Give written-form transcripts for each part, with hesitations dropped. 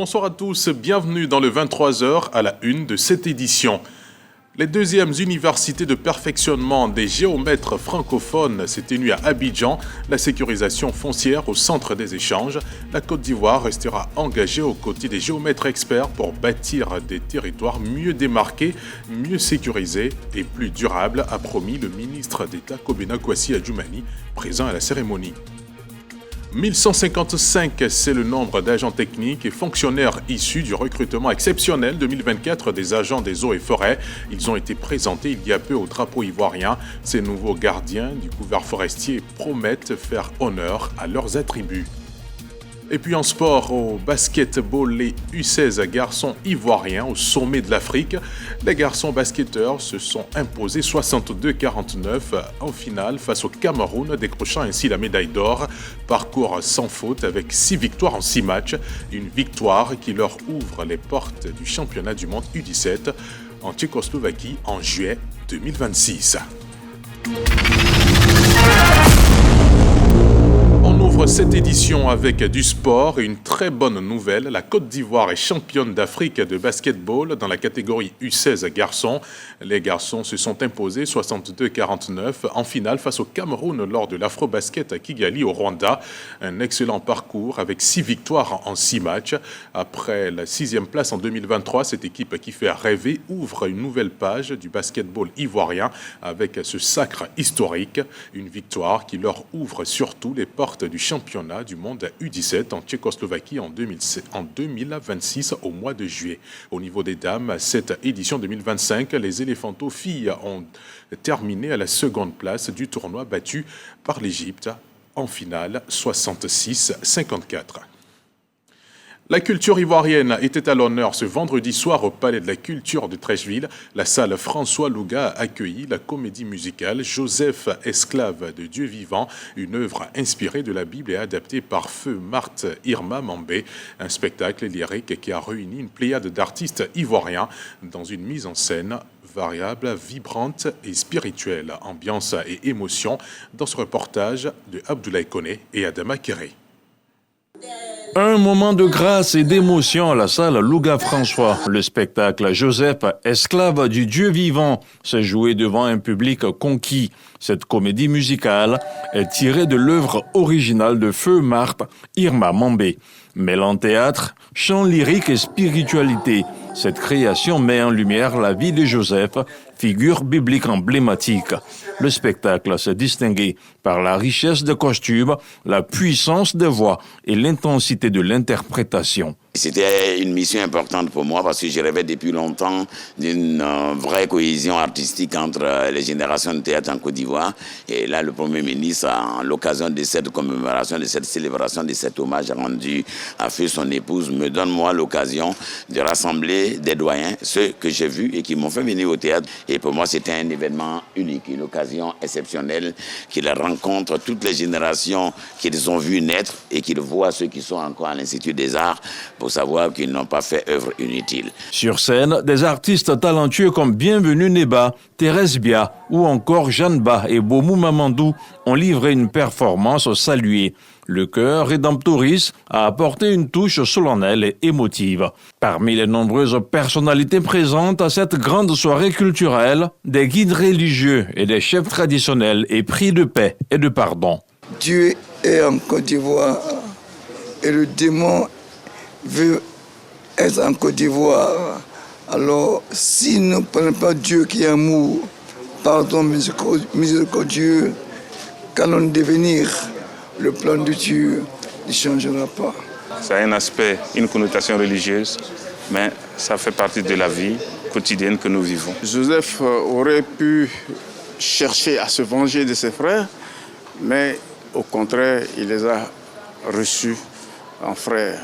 bonsoir à tous, bienvenue dans le 23h à la une de cette édition. Les deuxièmes universités de perfectionnement des géomètres francophones s'est tenue à Abidjan. La sécurisation foncière au centre des échanges. La Côte d'Ivoire restera engagée aux côtés des géomètres experts pour bâtir des territoires mieux démarqués, mieux sécurisés et plus durables, a promis le ministre d'État Kobena Kwasi Adjumani, présent à la cérémonie. 1155, c'est le nombre d'agents techniques et fonctionnaires issus du recrutement exceptionnel 2024 des agents des eaux et forêts. Ils ont été présentés il y a peu au drapeau ivoirien. Ces nouveaux gardiens du couvert forestier promettent faire honneur à leurs attributs. Et puis en sport, au basketball, les U16 garçons ivoiriens au sommet de l'Afrique. Les garçons basketteurs se sont imposés 62-49 en finale face au Cameroun, décrochant ainsi la médaille d'or. Parcours sans faute avec 6 victoires en 6 matchs. Une victoire qui leur ouvre les portes du championnat du monde U17 en Tchécoslovaquie en juillet 2026. On ouvre cette édition avec du sport et une très bonne nouvelle. La Côte d'Ivoire est championne d'Afrique de basketball dans la catégorie U16 garçons. Les garçons se sont imposés 62-49 en finale face au Cameroun lors de l'Afrobasket à Kigali au Rwanda. Un excellent parcours avec 6 victoires en 6 matchs. Après la 6e place en 2023, cette équipe qui fait rêver ouvre une nouvelle page du basketball ivoirien avec ce sacre historique. Une victoire qui leur ouvre surtout les portes du championnat du monde U17 en Tchécoslovaquie en 2026 au mois de juillet. Au niveau des dames, cette édition 2025, les éléphantos filles ont terminé à la seconde place du tournoi battu par l'Égypte en finale 66-54. La culture ivoirienne était à l'honneur ce vendredi soir au Palais de la Culture de Treichville. La salle François Louga a accueilli la comédie musicale Joseph, esclave de Dieu vivant, une œuvre inspirée de la Bible et adaptée par feu Marthe Irma Mambé. Un spectacle lyrique qui a réuni une pléiade d'artistes ivoiriens dans une mise en scène variable, vibrante et spirituelle. Ambiance et émotion dans ce reportage de Abdoulaye Koné et Adama Kéré. Un moment de grâce et d'émotion à la salle Louga-François. Le spectacle Joseph, esclave du Dieu vivant, s'est joué devant un public conquis. Cette comédie musicale est tirée de l'œuvre originale de feu Marthe Irma Mambé. Mêlant théâtre, chant lyrique et spiritualité, cette création met en lumière la vie de Joseph, figure biblique emblématique. Le spectacle s'est distingué par la richesse des costumes, la puissance des voix et l'intensité de l'interprétation. C'était une mission importante pour moi parce que je rêvais depuis longtemps d'une vraie cohésion artistique entre les générations de théâtre en Côte d'Ivoire. Et là, le Premier ministre, à l'occasion de cette commémoration, de cette célébration, de cet hommage rendu à feu son épouse, me donne moi l'occasion de rassembler des doyens, ceux que j'ai vus et qui m'ont fait venir au théâtre. Et pour moi, c'était un événement unique, une occasion exceptionnelle qu'ils rencontrent toutes les générations qu'ils ont vues naître et qu'ils voient ceux qui sont encore à l'Institut des Arts pour savoir qu'ils n'ont pas fait œuvre inutile. Sur scène, des artistes talentueux comme Bienvenue Neba, Thérèse Bia ou encore Jeanne Ba et Bomou Mamandou ont livré une performance saluée. Le chœur Redemptoris a apporté une touche solennelle et émotive. Parmi les nombreuses personnalités présentes à cette grande soirée culturelle, des guides religieux et des chefs traditionnels épris de paix et de pardon. Dieu est en Côte d'Ivoire et le démon veut être en Côte d'Ivoire. Alors, si nous ne prenons pas Dieu qui est amour, pardon miséricordieux, qu'allons devenir? Le plan de Dieu ne changera pas. Ça a un aspect, une connotation religieuse, mais ça fait partie de la vie quotidienne que nous vivons. Joseph aurait pu chercher à se venger de ses frères, mais au contraire, il les a reçus en frères.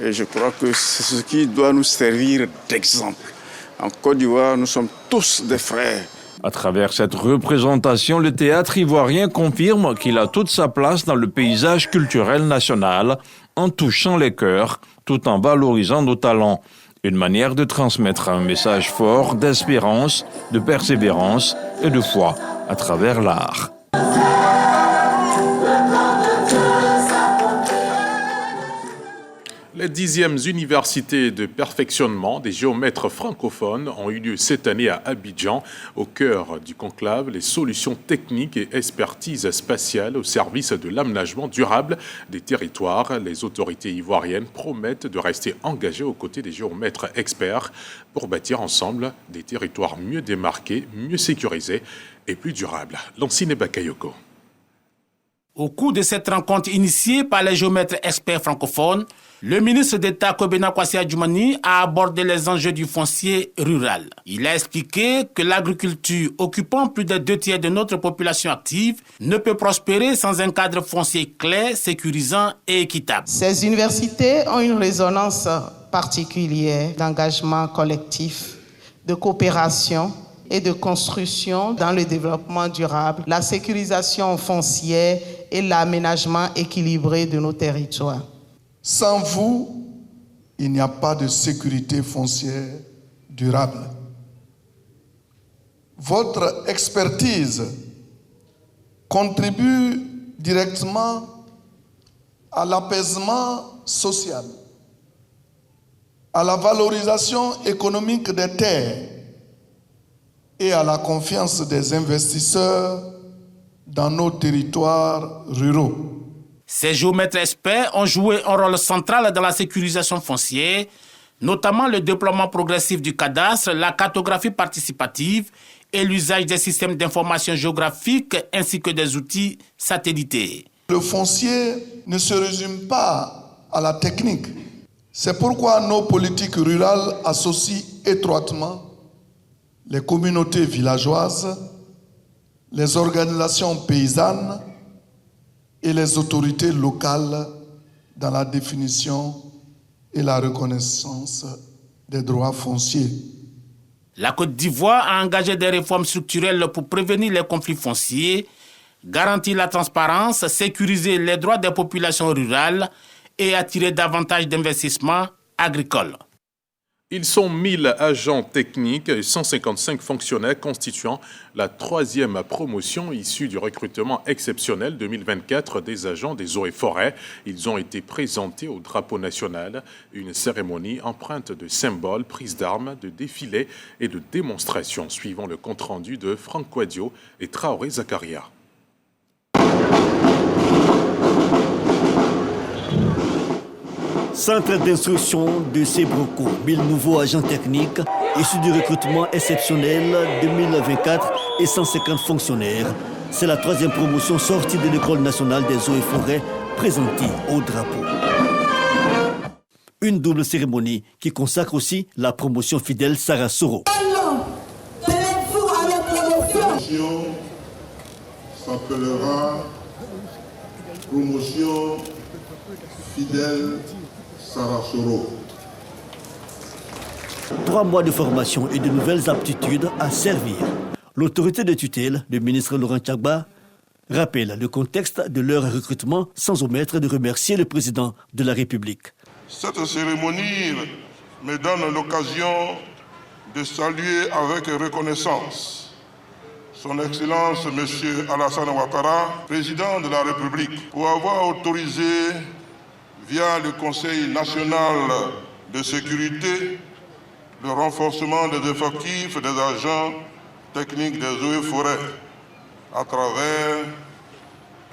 Et je crois que c'est ce qui doit nous servir d'exemple. En Côte d'Ivoire, nous sommes tous des frères. À travers cette représentation, le théâtre ivoirien confirme qu'il a toute sa place dans le paysage culturel national en touchant les cœurs tout en valorisant nos talents. Une manière de transmettre un message fort d'espérance, de persévérance et de foi à travers l'art. Les 10e universités de perfectionnement des géomètres francophones ont eu lieu cette année à Abidjan. Au cœur du conclave, les solutions techniques et expertise spatiale au service de l'aménagement durable des territoires. Les autorités ivoiriennes promettent de rester engagées aux côtés des géomètres experts pour bâtir ensemble des territoires mieux démarqués, mieux sécurisés et plus durables. Lancine Bakayoko. Au cours de cette rencontre initiée par les géomètres experts francophones, le ministre d'État Kobena Kwasi Adjumani a abordé les enjeux du foncier rural. Il a expliqué que l'agriculture, occupant plus de 2 tiers de notre population active, ne peut prospérer sans un cadre foncier clair, sécurisant et équitable. Ces universités ont une résonance particulière d'engagement collectif, de coopération et de construction dans le développement durable, la sécurisation foncière et l'aménagement équilibré de nos territoires. Sans vous, il n'y a pas de sécurité foncière durable. Votre expertise contribue directement à l'apaisement social, à la valorisation économique des terres et à la confiance des investisseurs dans nos territoires ruraux. Ces géomètres experts ont joué un rôle central dans la sécurisation foncière, notamment le déploiement progressif du cadastre, la cartographie participative et l'usage des systèmes d'information géographique ainsi que des outils satellitaires. Le foncier ne se résume pas à la technique. C'est pourquoi nos politiques rurales associent étroitement les communautés villageoises, les organisations paysannes et les autorités locales dans la définition et la reconnaissance des droits fonciers. La Côte d'Ivoire a engagé des réformes structurelles pour prévenir les conflits fonciers, garantir la transparence, sécuriser les droits des populations rurales et attirer davantage d'investissements agricoles. Ils sont 1000 agents techniques et 155 fonctionnaires constituant la 3e promotion issue du recrutement exceptionnel 2024 des agents des eaux et forêts. Ils ont été présentés au drapeau national, une cérémonie empreinte de symboles, prises d'armes, de défilés et de démonstrations, suivant le compte-rendu de Franck Quadio et Traoré Zakaria. Centre d'instruction de Sébroco, 1000 nouveaux agents techniques issus du recrutement exceptionnel 2024 et 150 fonctionnaires. C'est la 3e promotion sortie de l'École nationale des eaux et forêts présentée au drapeau. Une double cérémonie qui consacre aussi la promotion Fidèle Sarah Soro. La promotion s'appellera promotion Fidèle Sarah Soro. 3 mois de formation et de nouvelles aptitudes à servir. L'autorité de tutelle, le ministre Laurent Tchagba, rappelle le contexte de leur recrutement sans omettre de remercier le président de la République. Cette cérémonie me donne l'occasion de saluer avec reconnaissance Son Excellence M. Alassane Ouattara, président de la République, pour avoir autorisé via le Conseil national de sécurité, le renforcement des effectifs des agents techniques des eaux et forêts à travers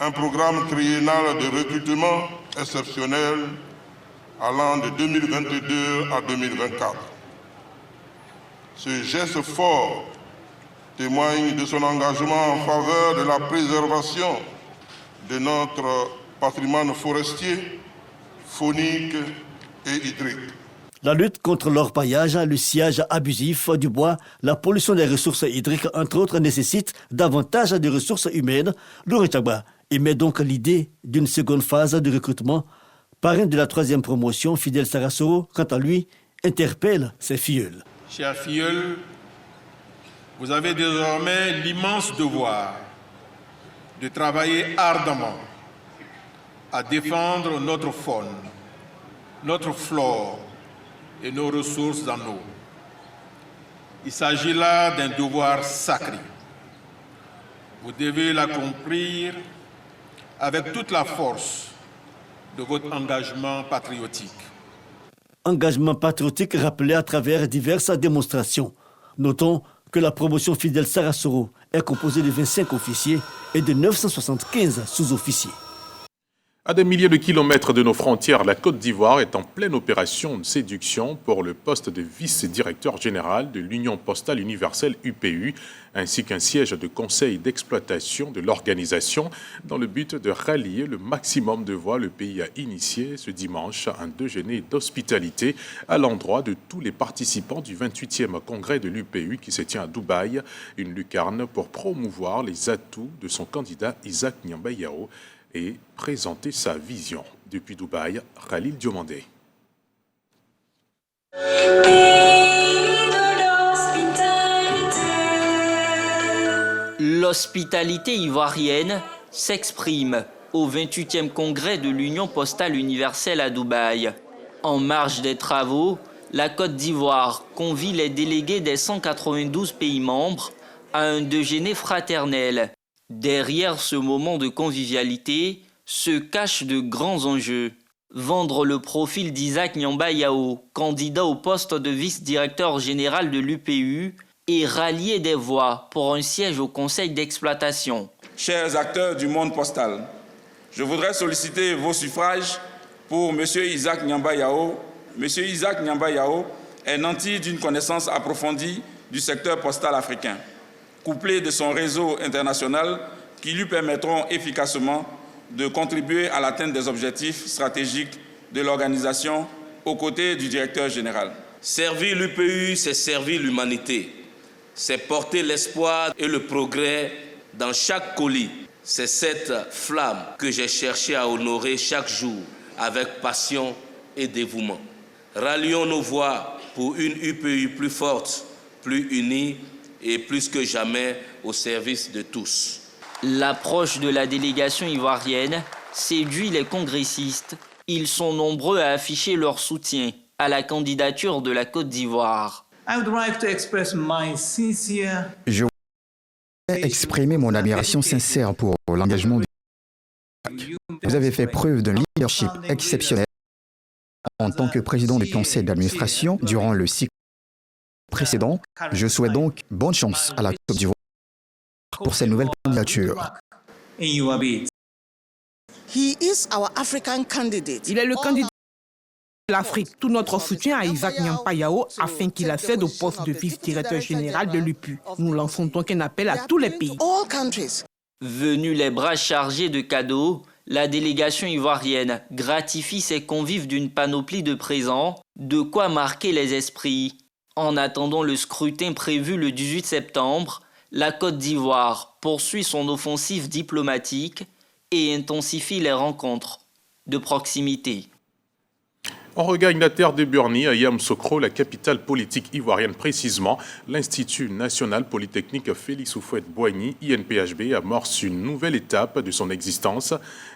un programme triennal de recrutement exceptionnel allant de 2022 à 2024. Ce geste fort témoigne de son engagement en faveur de la préservation de notre patrimoine forestier, faunique et hydrique. La lutte contre l'orpaillage, le sciage abusif du bois, la pollution des ressources hydriques, entre autres, nécessite davantage de ressources humaines. Laurent Tchagba émet donc l'idée d'une seconde phase de recrutement. Parrain de la 3e promotion, Fidèle Sarah Soro, quant à lui, interpelle ses filleuls. Chers filleuls, vous avez désormais l'immense devoir de travailler ardemment à défendre notre faune, notre flore et nos ressources en eau. Il s'agit là d'un devoir sacré. Vous devez l'accomplir avec toute la force de votre engagement patriotique. Engagement patriotique rappelé à travers diverses démonstrations. Notons que la promotion Fidel Sarasoro est composée de 25 officiers et de 975 sous-officiers. À des milliers de kilomètres de nos frontières, la Côte d'Ivoire est en pleine opération de séduction pour le poste de vice-directeur général de l'Union postale universelle UPU, ainsi qu'un siège de conseil d'exploitation de l'organisation dans le but de rallier le maximum de voix. Le pays a initié ce dimanche un déjeuner d'hospitalité à l'endroit de tous les participants du 28e congrès de l'UPU qui se tient à Dubaï, une lucarne pour promouvoir les atouts de son candidat Isaac Nyamba Yao et présenter sa vision. Depuis Dubaï, Khalil Diomandé. L'hospitalité ivoirienne s'exprime au 28e congrès de l'Union postale universelle à Dubaï. En marge des travaux, la Côte d'Ivoire convie les délégués des 192 pays membres à un déjeuner fraternel. Derrière ce moment de convivialité se cachent de grands enjeux. Vendre le profil d'Isaac Nyamba Yao, candidat au poste de vice-directeur général de l'UPU, et rallier des voix pour un siège au conseil d'exploitation. Chers acteurs du monde postal, je voudrais solliciter vos suffrages pour M. Isaac Nyamba Yao. M. Isaac Nyamba Yao est nanti d'une connaissance approfondie du secteur postal africain, couplé de son réseau international qui lui permettront efficacement de contribuer à l'atteinte des objectifs stratégiques de l'organisation aux côtés du directeur général. Servir l'UPU, c'est servir l'humanité. C'est porter l'espoir et le progrès dans chaque colis. C'est cette flamme que j'ai cherché à honorer chaque jour avec passion et dévouement. Rallions nos voix pour une UPU plus forte, plus unie et plus que jamais au service de tous. L'approche de la délégation ivoirienne séduit les congressistes. Ils sont nombreux à afficher leur soutien à la candidature de la Côte d'Ivoire. Je voudrais exprimer mon admiration sincère pour l'engagement du Vous avez fait preuve d'un leadership exceptionnel en tant que président du conseil d'administration durant le cycle précédent. Je souhaite donc bonne chance à la Côte d'Ivoire pour cette nouvelle candidature. Il est le candidat de l'Afrique. Tout notre soutien à Isaac Nyamba Yao afin qu'il accède au poste de vice-directeur général de l'UPU. Nous lançons donc un appel à tous les pays. Venus les bras chargés de cadeaux, la délégation ivoirienne gratifie ses convives d'une panoplie de présents, de quoi marquer les esprits. En attendant le scrutin prévu le 18 septembre, la Côte d'Ivoire poursuit son offensive diplomatique et intensifie les rencontres de proximité. On regagne la terre de Burni, à Yamoussoukro, la capitale politique ivoirienne précisément. L'Institut national polytechnique Félix Houphouët-Boigny, INPHB, amorce une nouvelle étape de son existence.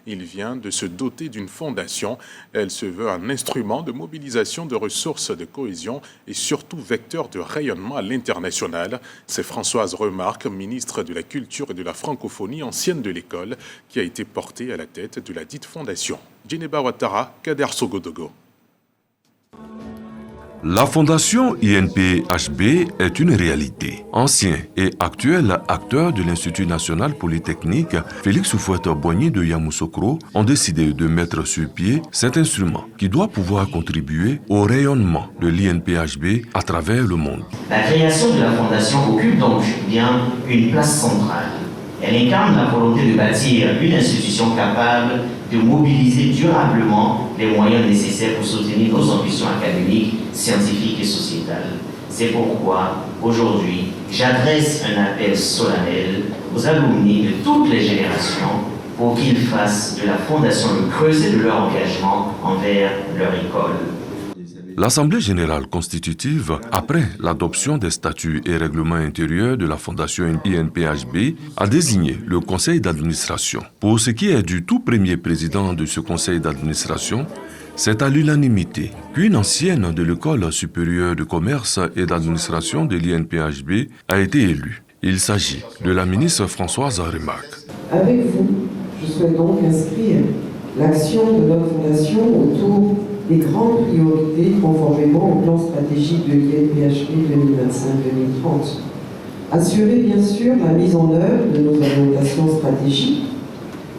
Il vient de se doter d'une fondation. Elle se veut un instrument de mobilisation de ressources de cohésion et surtout vecteur de rayonnement à l'international. C'est Françoise Remarque, ministre de la Culture et de la Francophonie, ancienne de l'école, qui a été portée à la tête de la dite fondation. Djeneba Ouattara, Kader Sogodogo. La fondation INPHB est une réalité. Ancien et actuel acteur de l'Institut national polytechnique, Félix Houphouët-Boigny de Yamoussoukro ont décidé de mettre sur pied cet instrument qui doit pouvoir contribuer au rayonnement de l'INPHB à travers le monde. La création de la fondation occupe donc bien une place centrale. Elle incarne la volonté de bâtir une institution capable de mobiliser durablement les moyens nécessaires pour soutenir nos ambitions académiques, scientifiques et sociétales. C'est pourquoi, aujourd'hui, j'adresse un appel solennel aux alumni de toutes les générations pour qu'ils fassent de la Fondation le creuset de leur engagement envers leur école. L'Assemblée générale constitutive, après l'adoption des statuts et règlements intérieurs de la Fondation INPHB, a désigné le conseil d'administration. Pour ce qui est du tout premier président de ce conseil d'administration, c'est à l'unanimité qu'une ancienne de l'École supérieure de commerce et d'administration de l'INPHB a été élue. Il s'agit de la ministre Françoise Remarque. Avec vous, je souhaite donc inscrire l'action de notre fondation autour des grandes priorités conformément au plan stratégique de l'INPHB 2025-2030. Assurer bien sûr la mise en œuvre de nos orientations stratégiques,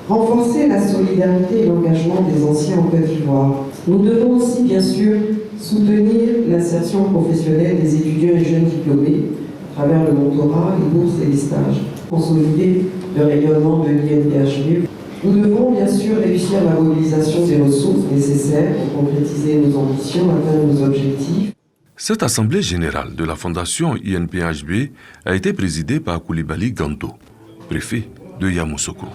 renforcer la solidarité et l'engagement des anciens en Côte d'Ivoire. Nous devons aussi bien sûr soutenir l'insertion professionnelle des étudiants et jeunes diplômés à travers le mentorat, les bourses et les stages. Consolider le rayonnement de l'INPHB. Nous devons bien sûr réussir la mobilisation des ressources nécessaires pour concrétiser nos ambitions, atteindre nos objectifs. Cette assemblée générale de la fondation INPHB a été présidée par Koulibaly Ganto, préfet de Yamoussoukro.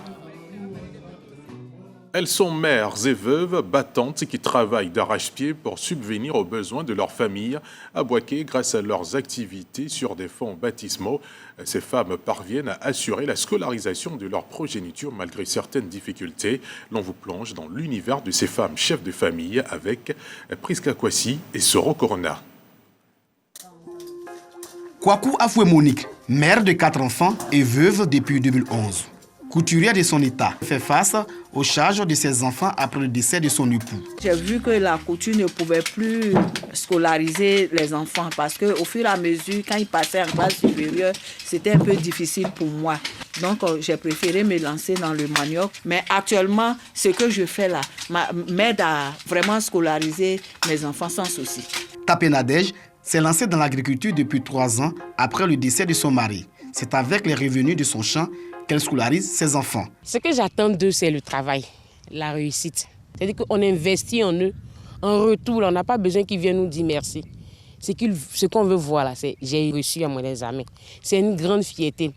Elles sont mères et veuves battantes qui travaillent d'arrache-pied pour subvenir aux besoins de leur famille à Bouaké grâce à leurs activités sur des fonds baptismaux. Ces femmes parviennent à assurer la scolarisation de leur progéniture malgré certaines difficultés. L'on vous plonge dans l'univers de ces femmes chefs de famille avec Priska Kwasi et Soro Corona. Kwaku Afoué Monique, mère de 4 enfants et veuve depuis 2011. Couturière de son état, fait face aux charges de ses enfants après le décès de son époux. J'ai vu que la couture ne pouvait plus scolariser les enfants parce qu'au fur et à mesure, quand ils passaient en classe supérieure, c'était un peu difficile pour moi. Donc, j'ai préféré me lancer dans le manioc. Mais actuellement, ce que je fais là m'aide à vraiment scolariser mes enfants sans souci. Tapé Nadège s'est lancée dans l'agriculture depuis 3 ans après le décès de son mari. C'est avec les revenus de son champ qu'elle scolarise ses enfants. Ce que j'attends d'eux, c'est le travail, la réussite. C'est-à-dire qu'on investit en eux. En retour, on n'a pas besoin qu'ils viennent nous dire merci. Ce qu'on veut voir là, c'est j'ai reçu à mon examen. C'est une grande fierté.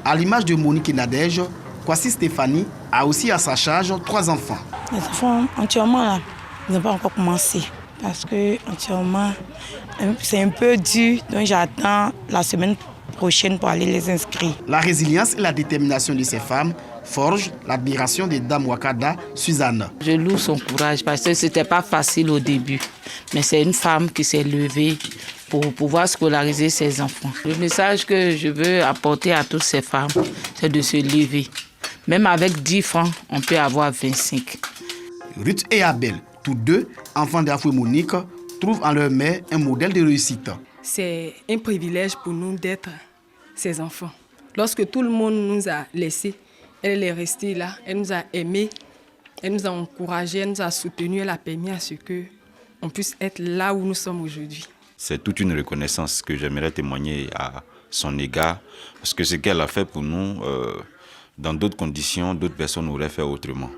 À l'image de Monique et Nadège, Kwasi Stéphanie a aussi à sa charge 3 enfants. Les enfants, entièrement là, ils n'ont pas encore commencé. Parce que entièrement, c'est un peu dur. Donc j'attends la semaine prochaine pour aller les inscrire. La résilience et la détermination de ces femmes forgent l'admiration de Dame Wakada Suzanne. Je loue son courage parce que ce n'était pas facile au début. Mais c'est une femme qui s'est levée pour pouvoir scolariser ses enfants. Le message que je veux apporter à toutes ces femmes, c'est de se lever. Même avec 10 francs, on peut avoir 25. Ruth et Abel, tous deux, enfants d'Afoué Monique, trouvent en leur mère un modèle de réussite. C'est un privilège pour nous d'être ses enfants. Lorsque tout le monde nous a laissés, elle est restée là, elle nous a aimés, elle nous a encouragés, elle nous a soutenus, elle a permis à ce qu'on puisse être là où nous sommes aujourd'hui. C'est toute une reconnaissance que j'aimerais témoigner à son égard, parce que ce qu'elle a fait pour nous, dans d'autres conditions, d'autres personnes auraient fait autrement.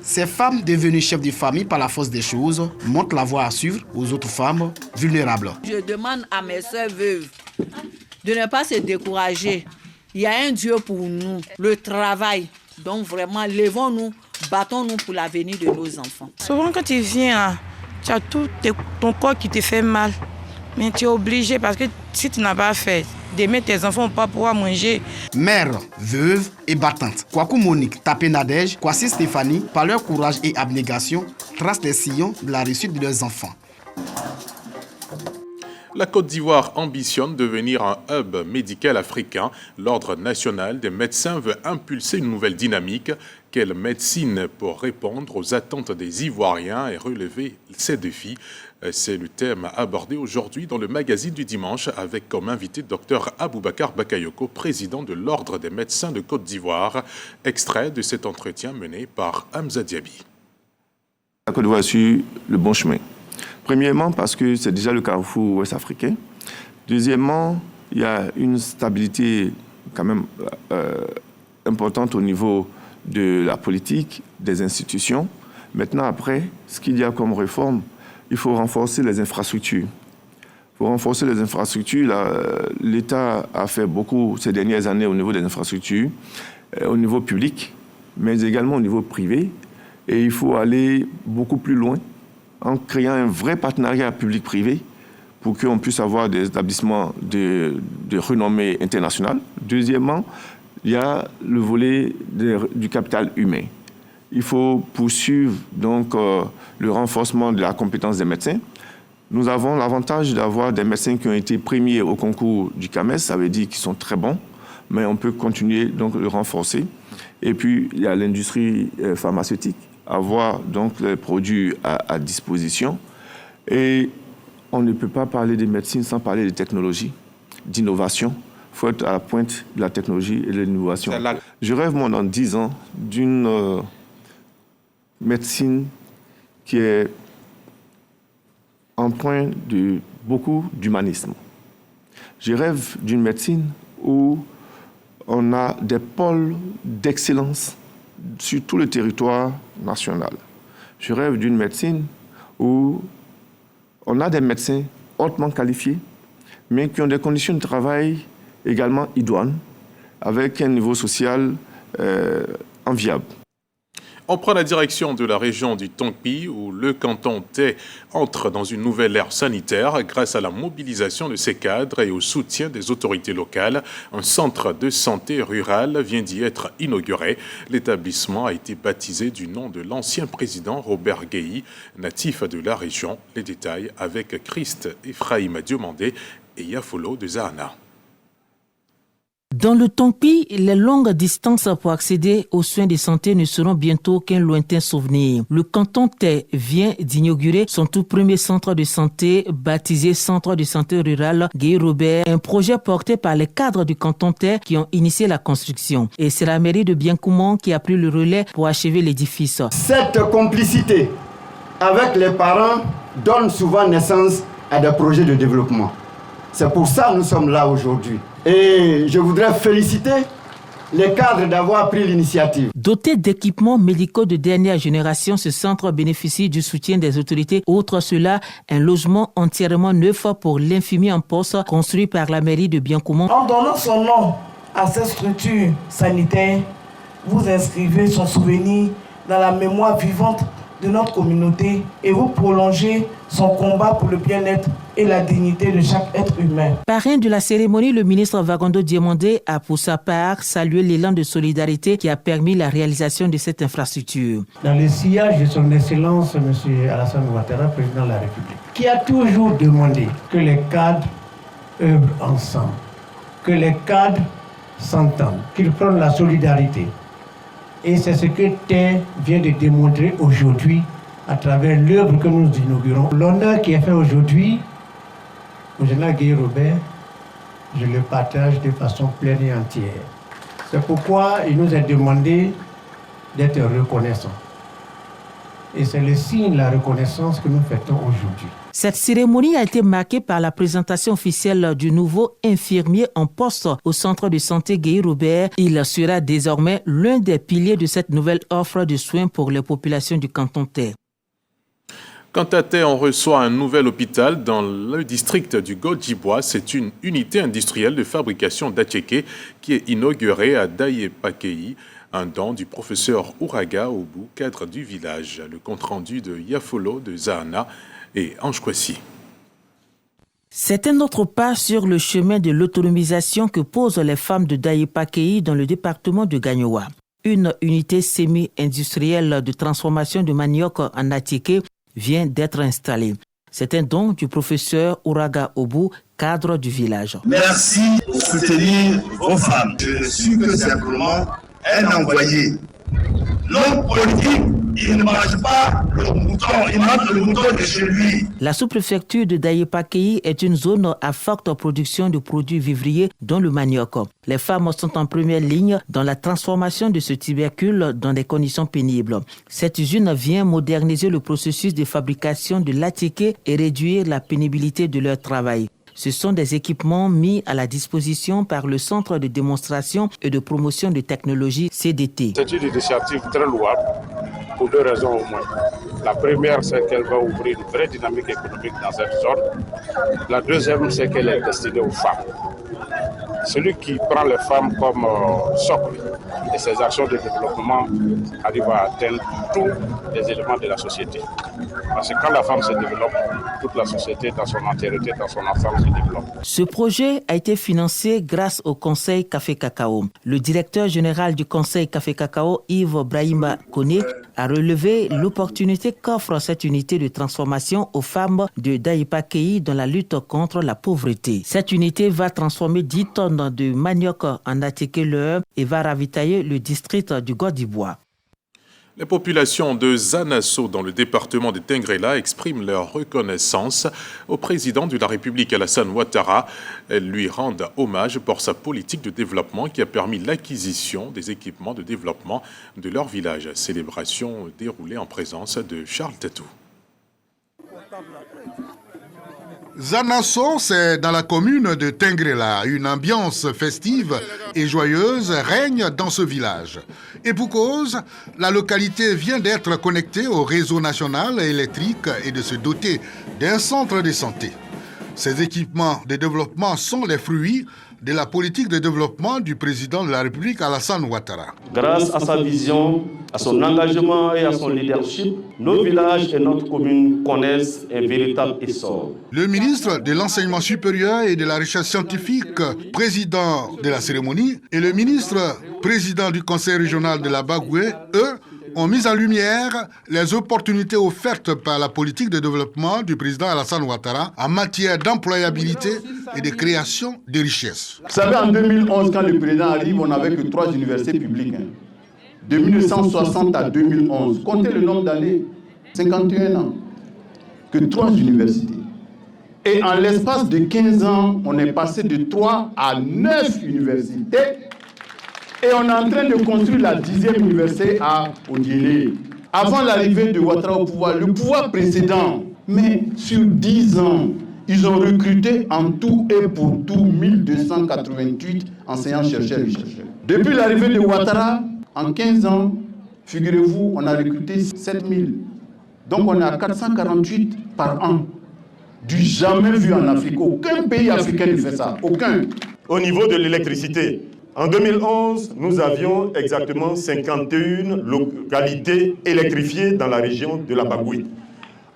Ces femmes devenues chefs de famille par la force des choses montrent la voie à suivre aux autres femmes vulnérables. Je demande à mes sœurs veuves de ne pas se décourager. Il y a un Dieu pour nous, le travail. Donc vraiment, levons-nous, battons-nous pour l'avenir de nos enfants. Souvent quand tu viens, tu as tout ton corps qui te fait mal. Mais tu es obligé parce que si tu n'as pas fait, demain tes enfants ne vont pas pouvoir manger. Mère, veuve et battante, Kwaku Monique, Tapé Nadège, Kwasi Stéphanie, par leur courage et abnégation, tracent les sillons de la réussite de leurs enfants. La Côte d'Ivoire ambitionne devenir un hub médical africain. L'Ordre national des médecins veut impulser une nouvelle dynamique. Quelle médecine pour répondre aux attentes des Ivoiriens et relever ces défis? C'est le thème abordé aujourd'hui dans le magazine du dimanche avec comme invité Dr Aboubakar Bakayoko, président de l'Ordre des médecins de Côte d'Ivoire. Extrait de cet entretien mené par Hamza Diaby. La Côte d'Ivoire suit le bon chemin. Premièrement, parce que c'est déjà le carrefour ouest-africain. Deuxièmement, il y a une stabilité quand même importante au niveau de la politique, des institutions. Maintenant, après, ce qu'il y a comme réforme, il faut renforcer les infrastructures. Il faut renforcer les infrastructures. L'État a fait beaucoup ces dernières années au niveau des infrastructures, au niveau public, mais également au niveau privé. Et il faut aller beaucoup plus loin en créant un vrai partenariat public-privé pour qu'on puisse avoir des établissements de renommée internationale. Deuxièmement, il y a le volet du capital humain. Il faut poursuivre donc le renforcement de la compétence des médecins. Nous avons l'avantage d'avoir des médecins qui ont été premiers au concours du CAMES, ça veut dire qu'ils sont très bons, mais on peut continuer donc le renforcer. Et puis, il y a l'industrie pharmaceutique, avoir donc les produits à disposition Et on ne peut pas parler de médecine sans parler de technologie, d'innovation. Il faut être à la pointe de la technologie et de l'innovation. Je rêve, moi, dans 10 ans, d'une médecine qui est empreinte de beaucoup d'humanisme. Je rêve d'une médecine où on a des pôles d'excellence sur tout le territoire national. Je rêve d'une médecine où on a des médecins hautement qualifiés, mais qui ont des conditions de travail également idoines, avec un niveau social enviable. On prend la direction de la région du Tongpi, où le canton Tay entre dans une nouvelle ère sanitaire grâce à la mobilisation de ses cadres et au soutien des autorités locales. Un centre de santé rural vient d'y être inauguré. L'établissement a été baptisé du nom de l'ancien président Robert Guéhi, natif de la région. Les détails avec Christ Ephraim Diomandé et Yafolo de Zahana. Dans le Tongpi, les longues distances pour accéder aux soins de santé ne seront bientôt qu'un lointain souvenir. Le canton Tay vient d'inaugurer son tout premier centre de santé baptisé Centre de santé rural Guéhi Robert, un projet porté par les cadres du canton Tay qui ont initié la construction. Et c'est la mairie de Biancoumont qui a pris le relais pour achever l'édifice. Cette complicité avec les parents donne souvent naissance à des projets de développement. C'est pour ça que nous sommes là aujourd'hui. Et je voudrais féliciter les cadres d'avoir pris l'initiative. Doté d'équipements médicaux de dernière génération, ce centre bénéficie du soutien des autorités. Outre cela, un logement entièrement neuf pour l'infirmier en poste construit par la mairie de Biancoumont. En donnant son nom à cette structure sanitaire, vous inscrivez son souvenir dans la mémoire vivante de notre communauté et vous prolongez son combat pour le bien-être et la dignité de chaque être humain. Parrain de la cérémonie, le ministre Vagondo Diomandé a pour sa part salué l'élan de solidarité qui a permis la réalisation de cette infrastructure. Dans le sillage de son excellence, M. Alassane Ouattara, président de la République, qui a toujours demandé que les cadres œuvrent ensemble, que les cadres s'entendent, qu'ils prennent la solidarité. Et c'est ce que Tay vient de démontrer aujourd'hui à travers l'œuvre que nous inaugurons. L'honneur qui est fait aujourd'hui au général Guéhi Robert, je le partage de façon pleine et entière. C'est pourquoi il nous est demandé d'être reconnaissants. Et c'est le signe de la reconnaissance que nous fêtons aujourd'hui. Cette cérémonie a été marquée par la présentation officielle du nouveau infirmier en poste au centre de santé Guéhi Robert. Il sera désormais l'un des piliers de cette nouvelle offre de soins pour les populations du canton Tay. Quant à Tay, on reçoit un nouvel hôpital dans le district du Godjibois. C'est une unité industrielle de fabrication d'attiéké qui est inaugurée à Daye-Pakei, un don du professeur Ouraga Obu, cadre du village. Le compte-rendu de Yafolo de Zahana et Ange Kwasi. C'est un autre pas sur le chemin de l'autonomisation que posent les femmes de Daye-Pakei dans le département de Gagnoa. Une unité semi-industrielle de transformation de manioc en attiéké vient d'être installée. C'est un don du professeur Ouraga Obu, cadre du village. Merci pour soutenir vos femmes. Je ne suis que simplement un envoyé. L'homme politique, il ne mange pas le mouton, il mange le mouton de chez lui. La sous-préfecture de Daye-Pakei est une zone à forte production de produits vivriers, dont le manioc. Les femmes sont en première ligne dans la transformation de ce tubercule dans des conditions pénibles. Cette usine vient moderniser le processus de fabrication de l'attiéké et réduire la pénibilité de leur travail. Ce sont des équipements mis à la disposition par le Centre de démonstration et de promotion de technologie CDT. C'est une initiative très louable pour deux raisons au moins. La première, c'est qu'elle va ouvrir une vraie dynamique économique dans cette zone. La deuxième, c'est qu'elle est destinée aux femmes. Celui qui prend les femmes comme socle et ses actions de développement arrive à atteindre tous les éléments de la société. Parce que quand la femme se développe, toute la société dans son entièreté, dans son ensemble se développe. Ce projet a été financé grâce au Conseil Café Cacao. Le directeur général du Conseil Café Cacao, Yves Brahima Kone, a relevé l'opportunité qu'offre cette unité de transformation aux femmes de Daye-Pakei dans la lutte contre la pauvreté. Cette unité va transformer 10 tonnes de manioc en attiéké et va ravitailler le district du Godjibois. Les populations de Zanasso, dans le département de Tengrela, expriment leur reconnaissance au président de la République Alassane Ouattara. Elles lui rendent hommage pour sa politique de développement qui a permis l'acquisition des équipements de développement de leur village. Célébration déroulée en présence de Charles Tatou. Zanasso, c'est dans la commune de Tengrela. Une ambiance festive et joyeuse règne dans ce village. Et pour cause, la localité vient d'être connectée au réseau national électrique et de se doter d'un centre de santé. Ces équipements de développement sont les fruits de la politique de développement du président de la République Alassane Ouattara. Grâce à sa vision, à son engagement et à son leadership, nos villages et notre commune connaissent un véritable essor. Le ministre de l'Enseignement supérieur et de la Recherche scientifique, président de la cérémonie, et le ministre président du conseil régional de la Bagoué, eux, ont mis en lumière les opportunités offertes par la politique de développement du président Alassane Ouattara en matière d'employabilité et de création de richesses. Vous savez, en 2011, quand le président arrive, on n'avait que 3 universités publiques. De 1960 à 2011, comptez le nombre d'années, 51 ans, que 3 universités. Et en l'espace de 15 ans, on est passé de 3 à 9 universités. Et on est en train de construire la 10e université à Odiélé. Avant l'arrivée de Ouattara au pouvoir, le pouvoir précédent, mais sur 10 ans, ils ont recruté en tout et pour tout 1288 enseignants-chercheurs et chercheurs. Depuis l'arrivée de Ouattara, en 15 ans, figurez-vous, on a recruté 7000. Donc on est à 448 par an. Du jamais vu en Afrique. Aucun pays africain ne fait ça. Aucun. Au niveau de l'électricité, en 2011, nous avions exactement 51 localités électrifiées dans la région de la Bagoué.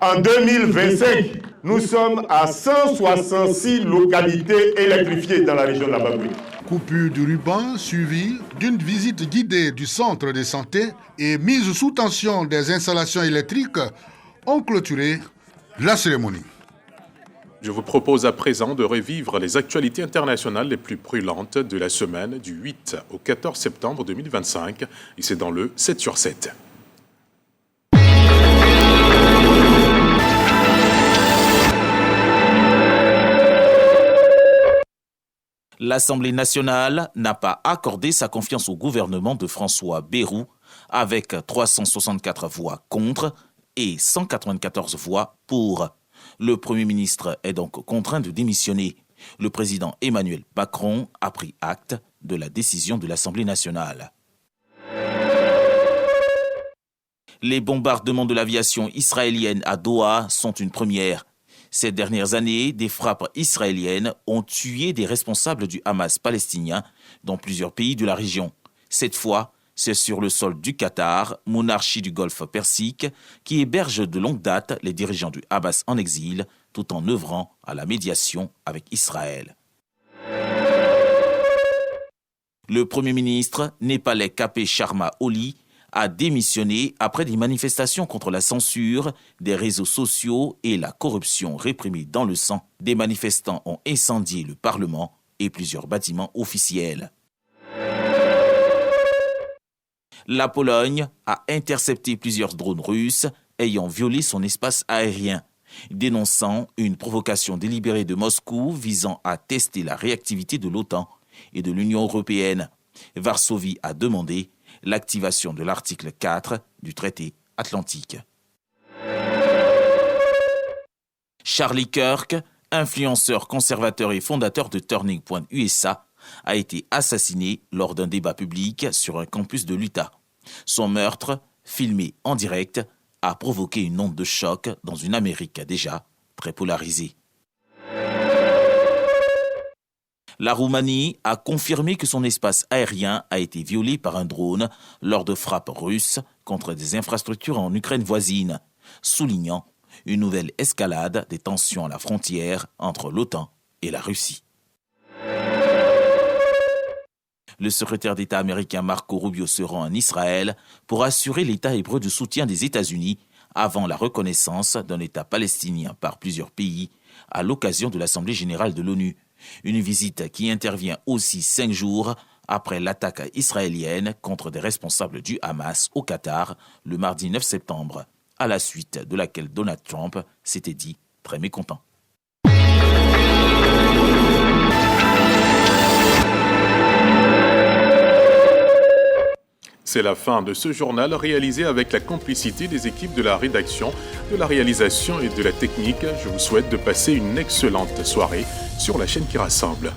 En 2025, nous sommes à 166 localités électrifiées dans la région de la Bagoué. Coupure du ruban suivie d'une visite guidée du centre de santé et mise sous tension des installations électriques ont clôturé la cérémonie. Je vous propose à présent de revivre les actualités internationales les plus brûlantes de la semaine du 8 au 14 septembre 2025. Et c'est dans le 7 sur 7. L'Assemblée nationale n'a pas accordé sa confiance au gouvernement de François Bayrou avec 364 voix contre et 194 voix pour. Le Premier ministre est donc contraint de démissionner. Le président Emmanuel Macron a pris acte de la décision de l'Assemblée nationale. Les bombardements de l'aviation israélienne à Doha sont une première. Ces dernières années, des frappes israéliennes ont tué des responsables du Hamas palestinien dans plusieurs pays de la région. Cette fois, c'est sur le sol du Qatar, monarchie du Golfe Persique, qui héberge de longue date les dirigeants du Hamas en exil, tout en œuvrant à la médiation avec Israël. Le Premier ministre népalais K.P. Sharma Oli a démissionné après des manifestations contre la censure des réseaux sociaux et la corruption réprimée dans le sang. Des manifestants ont incendié le Parlement et plusieurs bâtiments officiels. La Pologne a intercepté plusieurs drones russes ayant violé son espace aérien, dénonçant une provocation délibérée de Moscou visant à tester la réactivité de l'OTAN et de l'Union européenne. Varsovie a demandé l'activation de l'article 4 du traité atlantique. Charlie Kirk, influenceur conservateur et fondateur de Turning Point USA, a été assassiné lors d'un débat public sur un campus de l'Utah. Son meurtre, filmé en direct, a provoqué une onde de choc dans une Amérique déjà très polarisée. La Roumanie a confirmé que son espace aérien a été violé par un drone lors de frappes russes contre des infrastructures en Ukraine voisine, soulignant une nouvelle escalade des tensions à la frontière entre l'OTAN et la Russie. Le secrétaire d'État américain Marco Rubio se rend en Israël pour assurer l'État hébreu du soutien des États-Unis avant la reconnaissance d'un État palestinien par plusieurs pays à l'occasion de l'Assemblée générale de l'ONU. Une visite qui intervient aussi 5 jours après l'attaque israélienne contre des responsables du Hamas au Qatar le mardi 9 septembre, à la suite de laquelle Donald Trump s'était dit très mécontent. C'est la fin de ce journal réalisé avec la complicité des équipes de la rédaction, de la réalisation et de la technique. Je vous souhaite de passer une excellente soirée sur la chaîne qui rassemble.